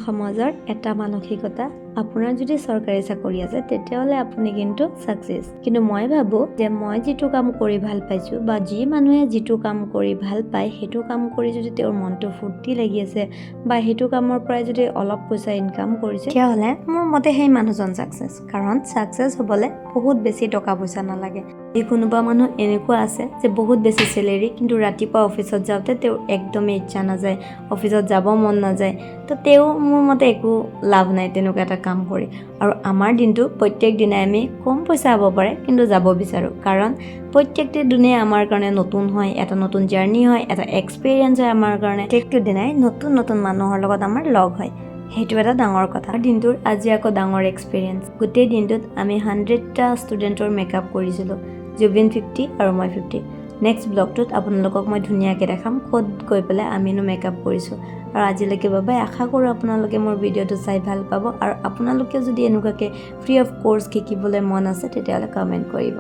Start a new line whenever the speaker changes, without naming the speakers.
সমাজৰ এটা মানসিকতা আপোনাৰ যদি চৰকাৰী চাকৰি আছে তেতিয়াহ'লে আপুনি কিন্তু সাকসেস কিন্তু মই ভাবো যে মই যেটো কাম কৰি ভাল পাইছো বা যি মানুহে যেটো কাম কৰি ভাল পায় হেতু কাম কৰি যদি তেওঁৰ মনটো ফুৰ্তি লাগি আছে বা হেতু কামৰ পৰা যদি অলপ পইচা ইনকাম কৰিছে তেতিয়াহ'লে মোৰ মতে সেই মানুহজন সাকসেস কাৰণ সাকসেস হ'বলে বহুত বেছি টকা পইচা নালাগে এই কোনোবা মানুহ এনেকুৱা আছে যে বহুত বেছি স্যালাৰি কিন্তু ৰাতিপুৱা অফিসত যাওঁতে তেওঁ একদমই ইচ্ছা নাযায় অফিসত যাব মন নাযায় তো তেওঁ মোৰ মতে একো লাভ নাই তেনেকুৱা এটা কাম কৰি আৰু আমাৰ দিনটো প্ৰত্যেক দিনাই আমি কম পইচা হ'ব পাৰে কিন্তু যাব বিচাৰো কাৰণ প্ৰত্যেকটা দিনে আমাৰ কাৰণে নতুন হয় এটা নতুন জাৰ্নি হয় এটা এক্সপেৰিয়েন্স হয় আমাৰ কাৰণে প্ৰত্যেকটো দিনাই নতুন নতুন মানুহৰ লগত আমাৰ লগ হয় হেতু এটা ডাঙৰ কথা দিনটোৰ আজি আকৌ ডাঙৰ এক্সপেৰিয়েন্স গোটেই দিনটোত আমি 100টা ষ্টুডেন্টৰ মেকআপ কৰিছিলো জুবিন 50 আৰু মই 50 নেক্সট ব্লগটোত আপোনালোকক মই ধুনীয়াকৈ দেখাম ক'ত গৈ পেলাই আমিনো মেকআপ কৰিছো আৰু আজিলৈকে বাবে আশা কৰোঁ আপোনালোকে মোৰ ভিডিঅ'টো চাই ভাল পাব আৰু আপোনালোকে যদি এনেকুৱাকৈ ফ্ৰী অফ কোৰ্স শিকিবলৈ মন আছে তেতিয়াহ'লে কমেন্ট কৰিব